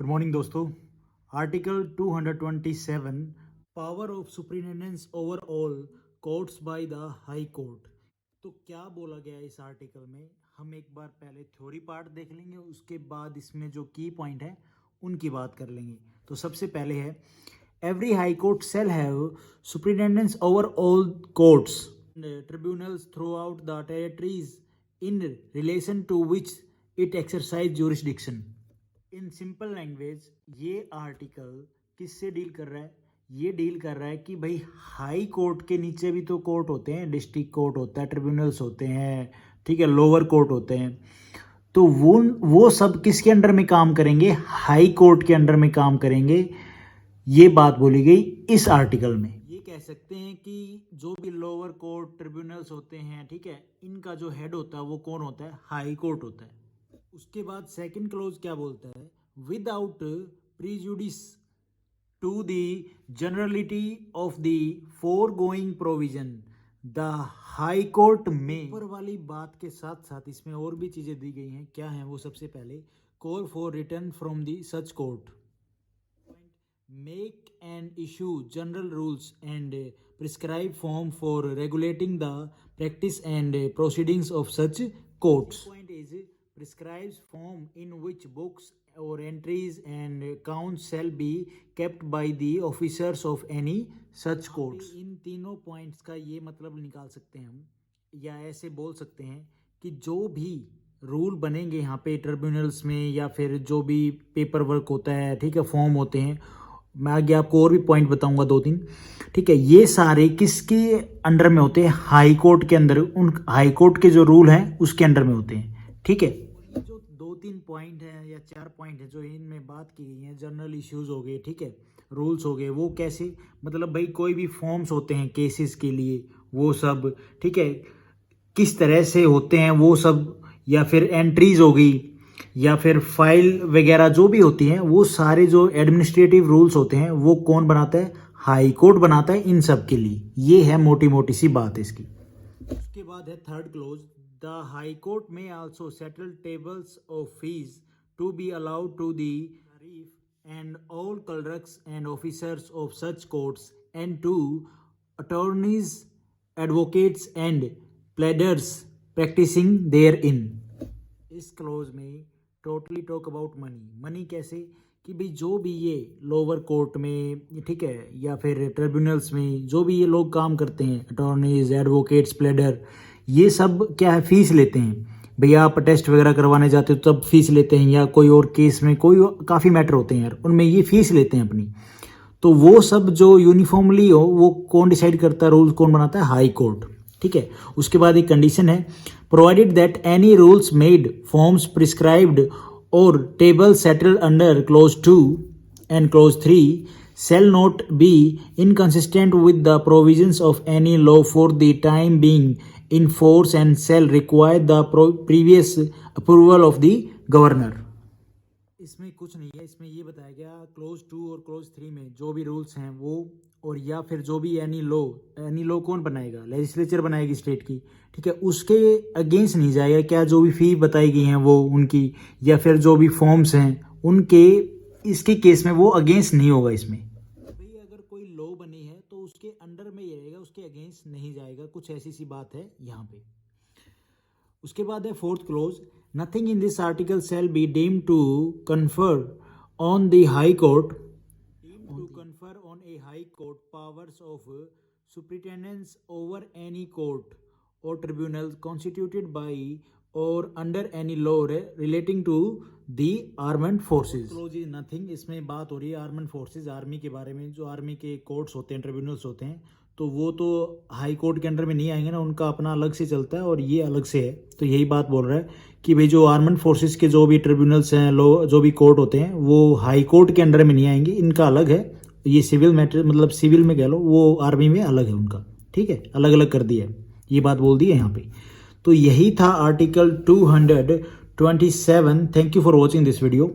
Good morning दोस्तों। Article 227 power of superintendence over all courts by the high court. तो क्या बोला गया है इस आर्टिकल में, हम एक बार पहले थ्योरी पार्ट देख लेंगे, उसके बाद इसमें जो की पॉइंट है उनकी बात कर लेंगे। तो सबसे पहले है every high court shall have superintendence over all courts tribunals throughout the territories in relation to which it exercise jurisdiction. In simple language ये आर्टिकल किससे डील कर रहा है? ये डील कर रहा है कि भाई हाई कोर्ट के नीचे भी तो कोर्ट होते हैं, डिस्ट्रिक्ट कोर्ट होता है, ट्रिब्यूनल्स होते हैं, ठीक है, लोअर कोर्ट होते हैं। तो वो सब किसके अंडर में काम करेंगे? हाई कोर्ट के अंडर में काम करेंगे। ये बात बोली गई इस आर्टिकल में। ये कह सकते हैं कि जो भी लोअर कोर्ट ट्रिब्यूनल्स होते हैं, ठीक है, इनका जो हेड होता है वो कौन होता है? हाई कोर्ट होता है। उसके बाद सेकंड क्लोज क्या बोलता है? Without prejudice to the generality of the foregoing provision the high court में। ऊपर वाली बात के साथ साथ इसमें और भी चीजें दी गई हैं। क्या है वो? सबसे पहले call for return from the such court, make and issue general rules and prescribe form for regulating the practice and proceedings of such courts. Point is prescribes form in which books or entries and accounts shall be kept by the officers of any such courts। इन तीनों points का ये मतलब निकाल सकते हैं हम, या ऐसे बोल सकते हैं कि जो भी रूल बनेंगे यहाँ पे ट्रिब्यूनल्स में, या फिर जो भी पेपर वर्क होता है, ठीक है, फॉर्म होते हैं, मैं आगे आपको और भी पॉइंट बताऊंगा 2-3, ठीक है, ये सारे किसके अंडर में होते हैं? हाई कोर्ट के अंदर। उन हाई कोर्ट के जो रूल हैं उसके अंडर में होते हैं, ठीक है। जो 2-3 पॉइंट है या 4 पॉइंट है जो इनमें बात की गई है, जनरल इश्यूज हो गए, ठीक है, रूल्स हो गए, वो कैसे? मतलब भाई कोई भी फॉर्म्स होते हैं केसेस के लिए, वो सब, ठीक है, किस तरह से होते हैं वो सब, या फिर एंट्रीज हो गई, या फिर फाइल वगैरह जो भी होती हैं, वो सारे जो एडमिनिस्ट्रेटिव रूल्स होते हैं वो कौन बनाता है? हाई कोर्ट बनाता है इन सब के लिए। ये है मोटी मोटी सी बात इसकी। उसके बाद है third close, The High Court may also settle tables of fees to be allowed to the tariff and all clerks and officers of such courts and to attorneys, advocates and pleaders practicing therein। इस close में totally talk about money कैसे कि भाई जो भी ये lower court में, ठीक है, या फिर ट्रिब्यूनल्स में जो भी ये लोग काम करते हैं, अटॉर्नीज, एडवोकेट्स, प्लेडर, ये सब क्या है? फीस लेते हैं। भैया आप टेस्ट वगैरह करवाने जाते हो तब फीस लेते हैं, या कोई और केस में कोई काफ़ी मैटर होते हैं यार, उनमें ये फीस लेते हैं अपनी। तो वो सब जो यूनिफॉर्मली हो वो कौन डिसाइड करता है? रूल्स कौन बनाता है? हाई कोर्ट, ठीक है। उसके बाद एक कंडीशन है, provided that any rules made, forms prescribed और table settled under clause 2 and clause 3 shall not be inconsistent with the provisions of any law for the time being in force and shall require the previous approval of the governor। इसमें कुछ नहीं है, इसमें ये बताया गया close 2 और close 3 में जो भी रूल्स हैं वो, और या फिर जो भी एनी लॉ कौन बनाएगा? लेजिस्लेचर बनाएगी स्टेट की, ठीक है, उसके अगेंस्ट नहीं जाएगा। क्या जो भी फी बताई गई हैं वो उनकी, या फिर जो भी फॉर्म्स हैं उनके, इसके केस में वो अगेंस्ट नहीं होगा इसमें। भाई अगर कोई लॉ बनी है तो उसके अंडर में ही रहेगा, उसके अगेंस्ट नहीं जाएगा, कुछ ऐसी सी बात है यहाँ पे। उसके बाद है fourth clause, nothing in this article shall be deemed to confer on the high court powers of superintendence over any court or tribunal constituted by or under any law relating to the armed forces। Close is nothing, इसमें बात हो रही है armed forces, army के बारे में। जो army के कोर्ट्स होते हैं, ट्रिब्यूनल्स होते हैं, तो वो तो हाई कोर्ट के अंडर में नहीं आएंगे ना, उनका अपना अलग से चलता है और ये अलग से है। तो यही बात बोल रहा है कि भाई जो आर्मड फोर्सेज के जो भी ट्रिब्यूनल्स हैं, जो भी कोर्ट होते हैं, वो हाई कोर्ट के अंडर में नहीं आएंगे, इनका अलग है। ये सिविल मैटर, मतलब सिविल में कह लो, वो आर्मी में अलग है उनका, ठीक है, अलग अलग कर दिया है, ये बात बोल दी है यहाँ पे। तो यही था article 227। Thank you for watching this video.